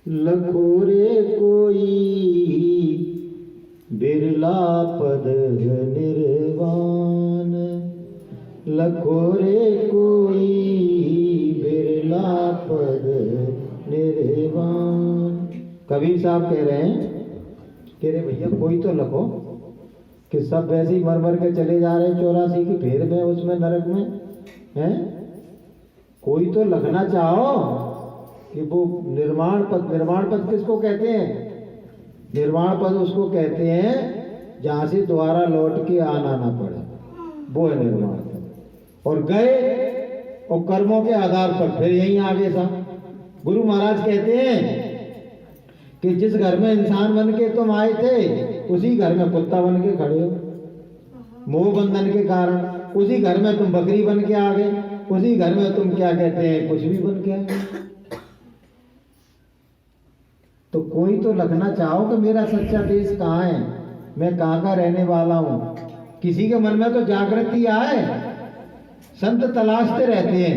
लखोरे कोई बिरला पद निर्वाण, लखोरे कोई बिरला पद निर्वाण। कबीर साहब कह रहे हैं कि रे भैया कोई तो लखो, कि सब वैसे ही मर मर के चले जा रहे 84 की फेर में, उसमें नरक में हैं। कोई तो लखना चाहो कि वो निर्वाण पद किसको कहते हैं? निर्वाण पद उसको कहते हैं जहां से दोबारा लौट के आना ना पड़े, वो है निर्वाण पद। और गए और कर्मों के आधार पर फिर यहीं आगे सा। गुरु महाराज कहते हैं कि जिस घर में इंसान बन के तुम आए थे उसी घर में कुत्ता बन के खड़े हो, मोह बंधन के कारण। उसी घर में तुम बकरी बन के आ गए, उसी घर में तुम क्या कहते हैं कुछ भी बन के आ गए। तो कोई तो लखना चाहो कि मेरा सच्चा देश कहाँ है, मैं कहाँ का रहने वाला हूँ। किसी के मन में तो जागृति आए। संत तलाशते रहते हैं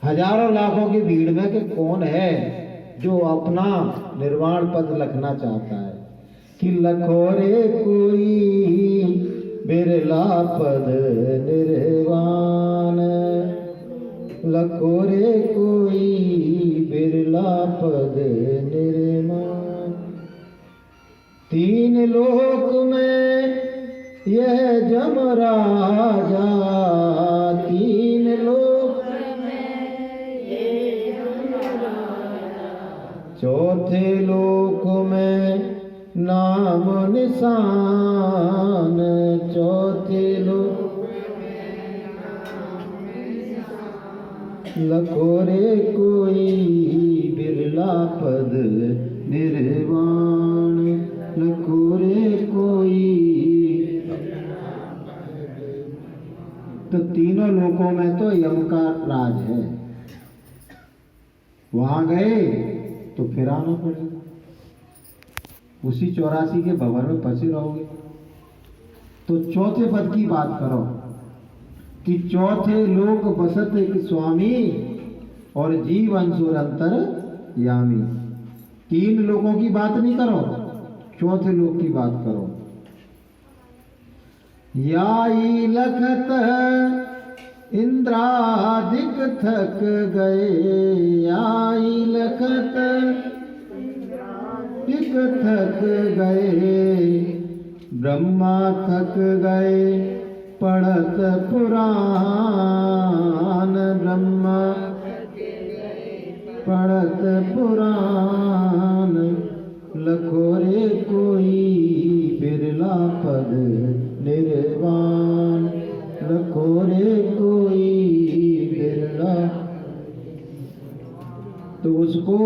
हजारों लाखों की भीड़ में कि कौन है जो अपना निर्वाण पद लखना चाहता है। कि लखोरे कोई बिरला पद निर्वाण, लखोरे कोई बिरला पद निर्वाण। तीन लोक में यह जम राजा, तीन लोक चौथे लोक में नाम निशान, चौथे लोक लखोरे कोई बिरला पद निर्वाण, लखोरे कोई। तो तीनों लोकों में तो यम का राज है, वहां गए तो फिर आना पड़ेगा, उसी 84 के भवन में फंसे रहोगे। तो चौथे पद की बात करो कि चौथे लोक बसत एक स्वामी और जीव अंशुर अंतर यामी। तीन लोगों की बात नहीं करो, चौथे लोक की बात करो। याई लखत इंद्रादिक थक गए, याई लखत इंद्रादिक थक गए, ब्रह्मा थक गए पढ़त पुराण, ब्रह्मा पढ़त पुराण। लखोरे कोई बिरला पद निर्वाण, लखोरे कोई बिरला। तो उसको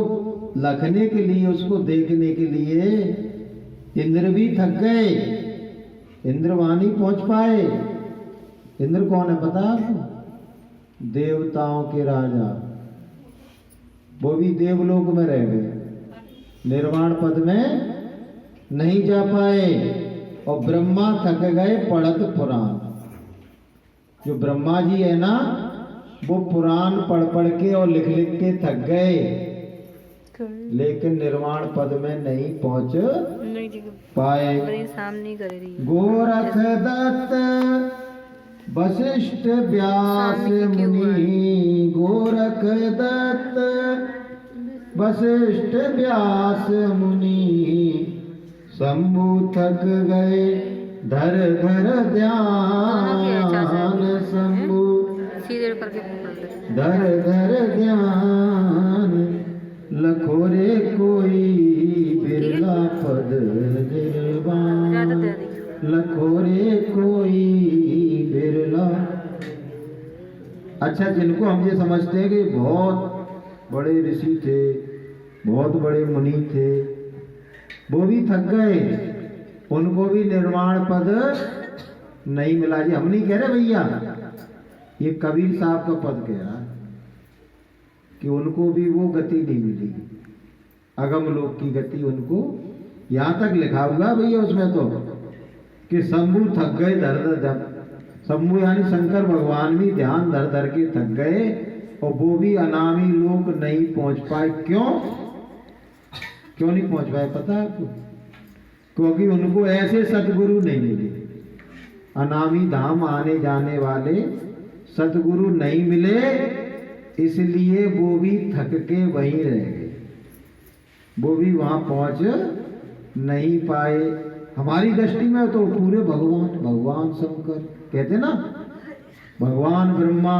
लखने के लिए, उसको देखने के लिए इंद्र भी थक गए, इंद्र वहां नहीं पहुंच पाए। इंद्र कौन है पता आपको? देवताओं के राजा, वो भी देवलोक में रह गए, निर्वाण पद में नहीं जा पाए। और ब्रह्मा थक गए पढ़त पुराण। जो ब्रह्मा जी है ना, वो पुराण पढ़ पढ़ के और लिख लिख के थक गए, लेकिन निर्वाण पद में नहीं पहुंच पाए। गोरख दत्त वशिष्ठ व्यास मुनि, गोरख दत्त वशिष्ठ व्यास मुनि, शंभु थक गए धर धर ध्यान, शंभु धर धर ध्यान। लखोरे कोई बिरला पद निर्वाण, लखोरे कोई बिरला। अच्छा, जिनको हम ये समझते हैं कि बहुत बड़े ऋषि थे, बहुत बड़े मुनि थे, वो भी थक गए, उनको भी निर्वाण पद नहीं मिला। जी हम नहीं कह रहे भैया, ये कबीर साहब का पद कह रहा कि उनको भी वो गति नहीं मिली, अगम लोक की गति उनको। यहां तक लिखा हुआ भैया उसमें तो कि शंभु थक गए धर धर, शंभु यानी शंकर भगवान भी ध्यान धर धर के थक गए और वो भी अनामी लोक नहीं पहुंच पाए। क्यों? क्यों नहीं पहुंच पाए पता है आपको? क्योंकि उनको ऐसे सतगुरु नहीं मिले। अनामी धाम आने जाने वाले सतगुरु नहीं मिले, इसलिए वो भी थक के वहीं रह गए, वो भी वहां पहुंच नहीं पाए। हमारी दृष्टि में तो पूरे भगवान शंकर कहते ना, भगवान ब्रह्मा,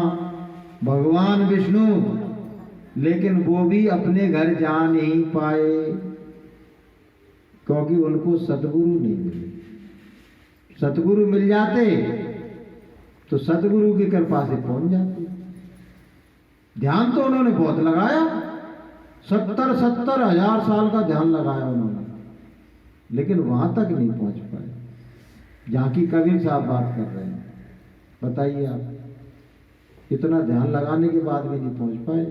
भगवान विष्णु, लेकिन वो भी अपने घर जा नहीं पाए क्योंकि उनको सतगुरु नहीं मिले। सतगुरु मिल जाते तो सतगुरु की कृपा से पहुंच जाते। ध्यान तो उन्होंने बहुत लगाया, 70 हजार साल का ध्यान लगाया उन्होंने, लेकिन वहां तक नहीं पहुंच पाए जहां की कबीर साहब बात कर रहे हैं। बताइए आप, इतना ध्यान लगाने के बाद भी नहीं पहुंच पाए।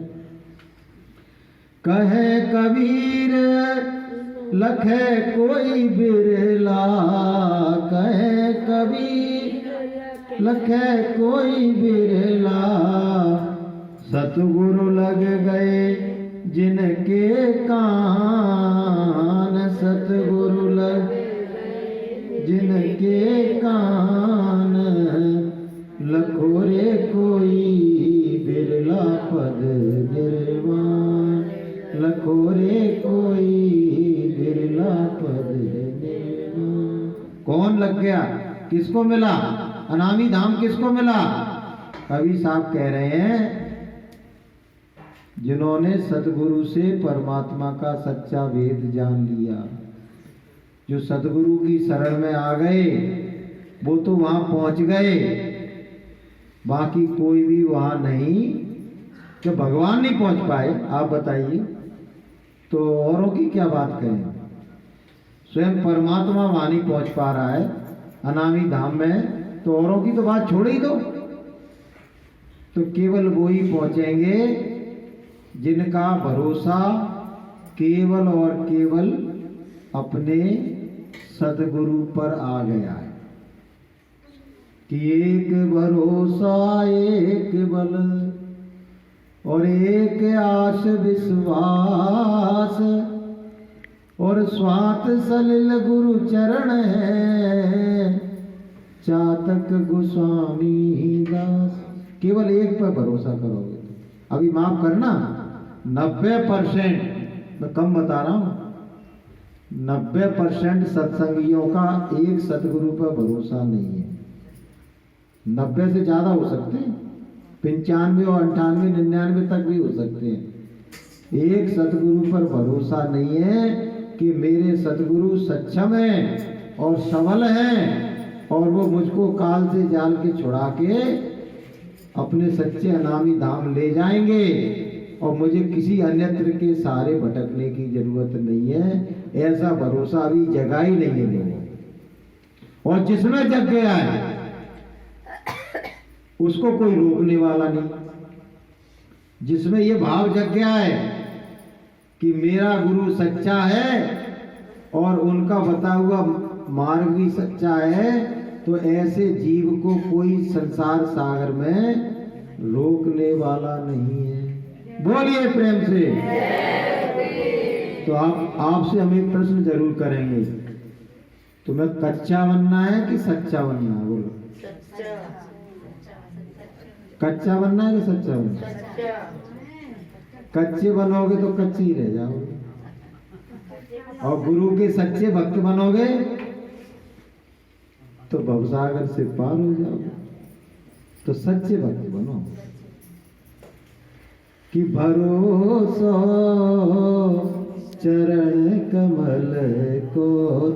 कहे कबीर लखे कोई बिरला, कहे कबीर लखे कोई बिरला, सतगुरु लग गए जिनके कान, सतगुरु लग जिनके कान, लखोरे कोई बिरला पद निर्वाण, लखोरे कोई बिरला पद निर्वाण। कौन लग गया? किसको मिला? अनामी धाम किसको मिला? कवि साहब कह रहे हैं जिन्होंने सतगुरु से परमात्मा का सच्चा वेद जान लिया, जो सतगुरु की शरण में आ गए वो तो वहां पहुंच गए, बाकी कोई भी वहां नहीं। जो भगवान नहीं पहुंच पाए, आप बताइए तो औरों की क्या बात करें? स्वयं परमात्मा वहां नहीं पहुंच पा रहा है अनामी धाम में, तो औरों की तो बात छोड़ ही दो। तो केवल वो ही पहुंचेंगे जिनका भरोसा केवल और केवल अपने सतगुरु पर आ गया है कि एक भरोसा एक बल और एक आस विश्वास, और स्वात सलिल गुरु चरण है, चातक गोस्वामी दास। केवल एक पर भरोसा करोगे। अभी माफ करना, 90%, मैं कम बता रहा हूं, 90% सत्संगियों का एक सतगुरु पर भरोसा नहीं है। 90 से ज्यादा हो सकते हैं, 95 और 98, 99 तक भी हो सकते हैं। एक सतगुरु पर भरोसा नहीं है कि मेरे सतगुरु सक्षम हैं और सबल हैं और वो मुझको काल से जाल के छुड़ा के अपने सच्चे अनामी धाम ले जाएंगे और मुझे किसी अन्यत्र के सहारे भटकने की जरूरत नहीं है। ऐसा भरोसा अभी जगा ही नहीं है लोगों। और जिसमें जग गया है उसको कोई रोकने वाला नहीं। जिसमें ये भाव जग गया है कि मेरा गुरु सच्चा है और उनका बता हुआ मार्ग भी सच्चा है, तो ऐसे जीव को कोई संसार सागर में रोकने वाला नहीं है। बोलिए प्रेम से। तो आपसे हम एक प्रश्न जरूर करेंगे, तुम्हें कच्चा बनना है कि सच्चा बनना है? बोलो। कच्चा बनना है कि सच्चा बनना है? कच्चे बनोगे तो कच्चे ही रह जाओगे, और गुरु के सच्चे भक्त बनोगे तो भवसागर से पार हो जाओगे। तो सच्चे भक्त बनो कि भरोसा चरण कमल को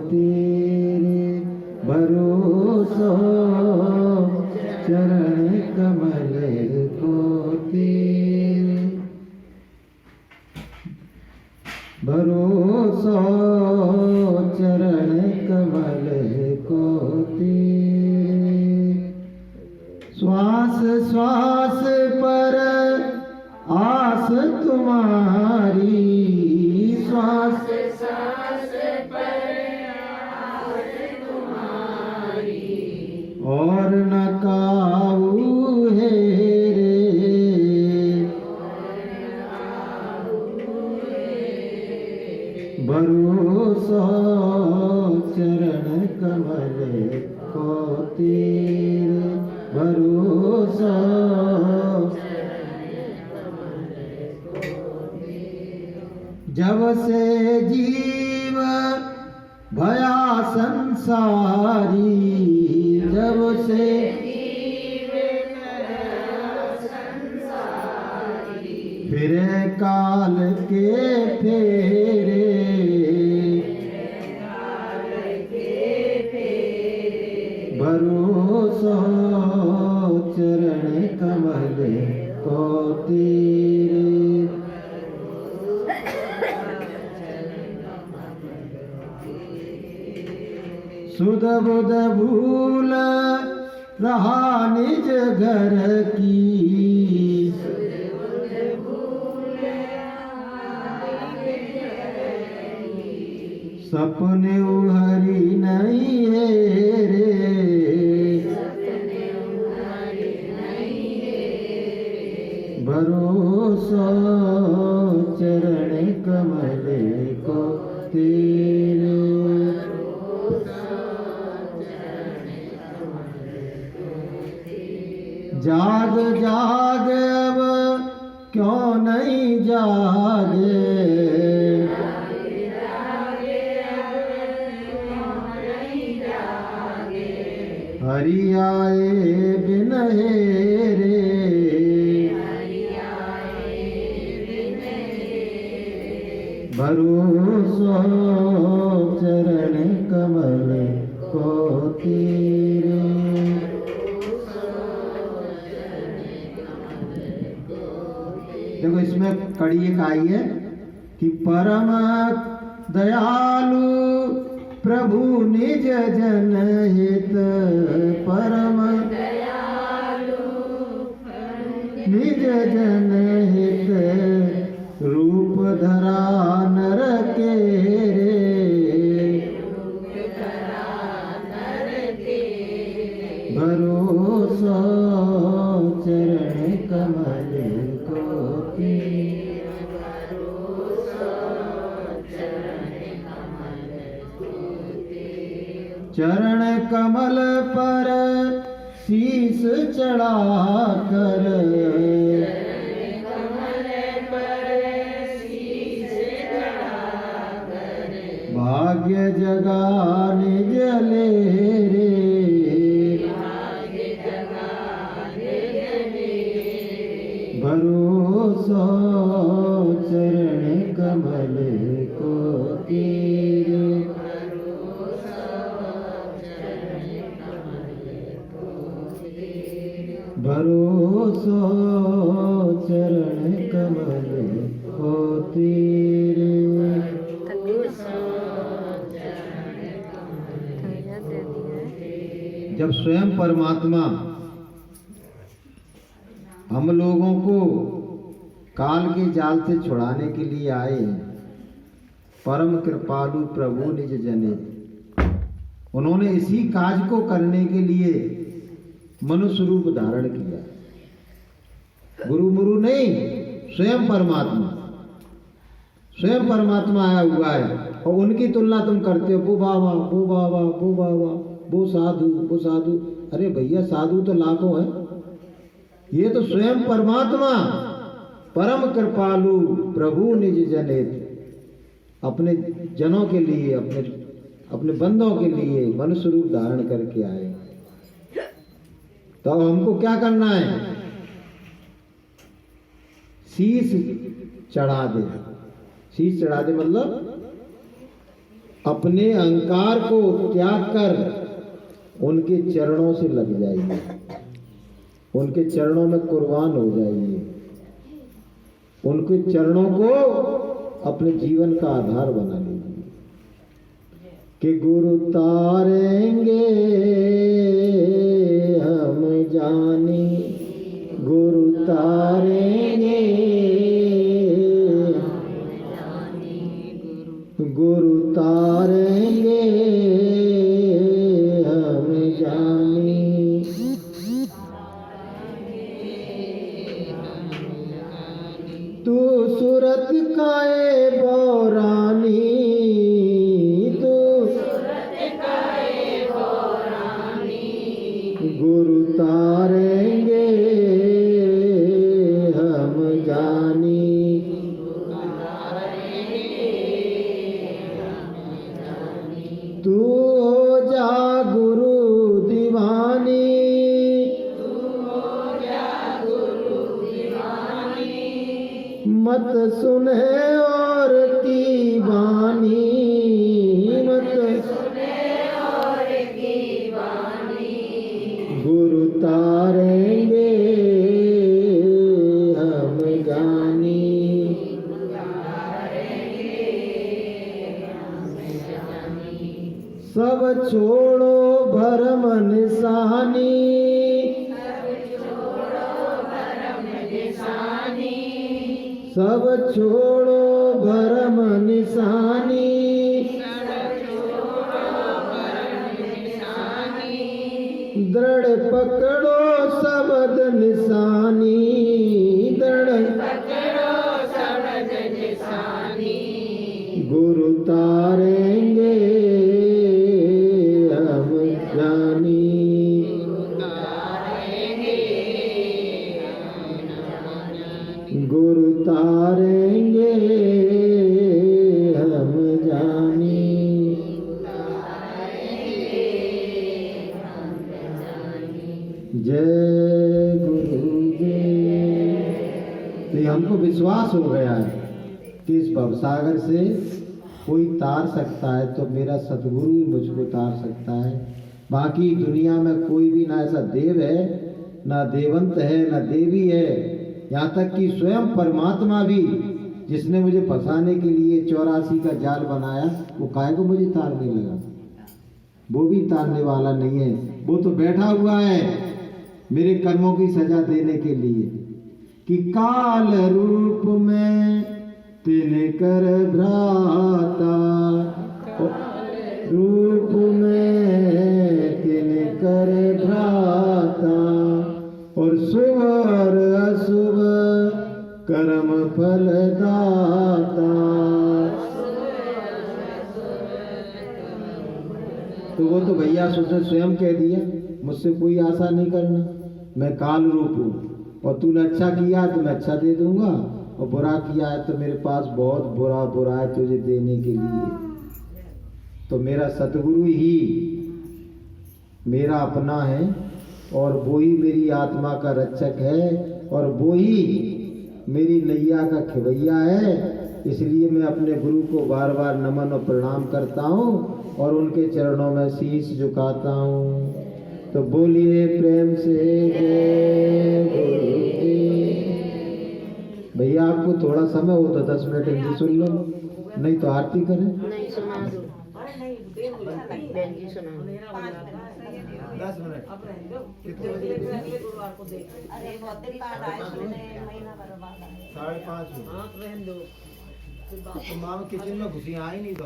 तेरे, भरोसा चरण कमल को तेरे, भरोसा चरण कमल को तेरे, श्वास श्वास पर आस तुम्हारी, श्वास श्वास पर आस तुम्हारी, और न काऊ है रे, भरोसा चरण कमल को तेरे भरोसा। जब से जीव भया संसारी, जब से फिरे काल के फेरे, भरोसा चरण कमल को तेरे। सुध बुध भूल रहा निज घर की, सपने उहरी नहीं है रे, भरोसा चरण कमल को तेरे। जाग जाग अब क्यों नहीं जागे, हरि आए बिन हेरे, भरोसा चरण कमल को तेरे। देखो इसमें कड़ी एक आई है कि परम दयालु प्रभु निज जन हित, परम निज जन हित, रूप धरा नर के रे, भरोसा चरण कमल को तेरे। चरण कमल पर शीस चढ़ा कर, भाग्य जगा निज ले रे, भरोसा चरण कमल को तेरे। भरोसा चरण कमल को तेरे। जब स्वयं परमात्मा हम लोगों को काल के जाल से छुड़ाने के लिए आए, परम कृपालु प्रभु निज जने, उन्होंने इसी काज को करने के लिए मनुष्य रूप धारण किया। गुरु मुरु नहीं, स्वयं परमात्मा, स्वयं परमात्मा आया हुआ है। और उनकी तुलना तुम करते हो, वो बाबा वो बाबा वो बाबा, वो साधु वो साधु। अरे भैया साधु तो लाखों हैं, ये तो स्वयं परमात्मा परम कृपालु प्रभु निज जनित अपने जनों के लिए, अपने बंदों के लिए मनुष्य रूप धारण करके आए। तो अब हमको क्या करना है? शीश चढ़ा दे। शीश चढ़ा दे मतलब अपने अहंकार को त्याग कर उनके चरणों से लग जाइए, उनके चरणों में कुर्बान हो जाइए, उनके चरणों को अपने जीवन का आधार बना लीजिए कि गुरु तारेंगे हम जाने, गुरु तारेंगे, गुरु तारेंगे हम जाने। तू सूरत काए बौरानी, तू हो जा गुरु दीवानी, मत सुने और की वाणी, मत सुने और की वाणी। गुरु तारेंगे हम जानी, सब छोड़ो भरम निशानी, सब छोड़ो भरम निशानी, दृढ़ पकड़ो शब्द निशानी, दृढ़ पकड़ो शब्द निशानी। गुरु तारेंगे हम जानी, गुरु तारेंगे हम जानी। जय गुरुदेव। तो हमको विश्वास हो गया है कि इस भवसागर से कोई तार सकता है तो मेरा सतगुरु ही मुझको तार सकता है। बाकी दुनिया में कोई भी ना ऐसा देव है, ना देवंत है, ना देवी है, यहाँ तक कि स्वयं परमात्मा भी जिसने मुझे फंसाने के लिए 84 का जाल बनाया, वो काहे को मुझे तारने लगा? वो भी तारने वाला नहीं है, वो तो बैठा हुआ है मेरे कर्मों की सजा देने के लिए। कि काल रूप में तिन कर भ्राता, रूप में तिन कर भ्राता, और शुभ और अशुभ कर्म फल दाता। तो वो तो भैया उसने स्वयं कह दिया, मुझसे कोई आशा नहीं करना, मैं काल रूप हूँ, और तूने अच्छा किया तो मैं अच्छा दे दूंगा, और बुरा किया है तो मेरे पास बहुत बुरा बुरा है तुझे देने के लिए। तो मेरा सतगुरु ही मेरा अपना है, और वो ही मेरी आत्मा का रक्षक है, और वो ही मेरी नैया का खिवैया है। इसलिए मैं अपने गुरु को बार बार नमन और प्रणाम करता हूँ और उनके चरणों में शीश झुकाता हूँ। तो बोलिए प्रेम से जय गुरुदेव। भैया आपको थोड़ा समय हो तो 10 मिनट हिंदी सुन लो, नहीं तो आरती करें। नहीं सुना दो, बहन जी सुना 10 मिनट कितने बजे? 5:30। तो माँ किचन में घुसी आई नहीं तो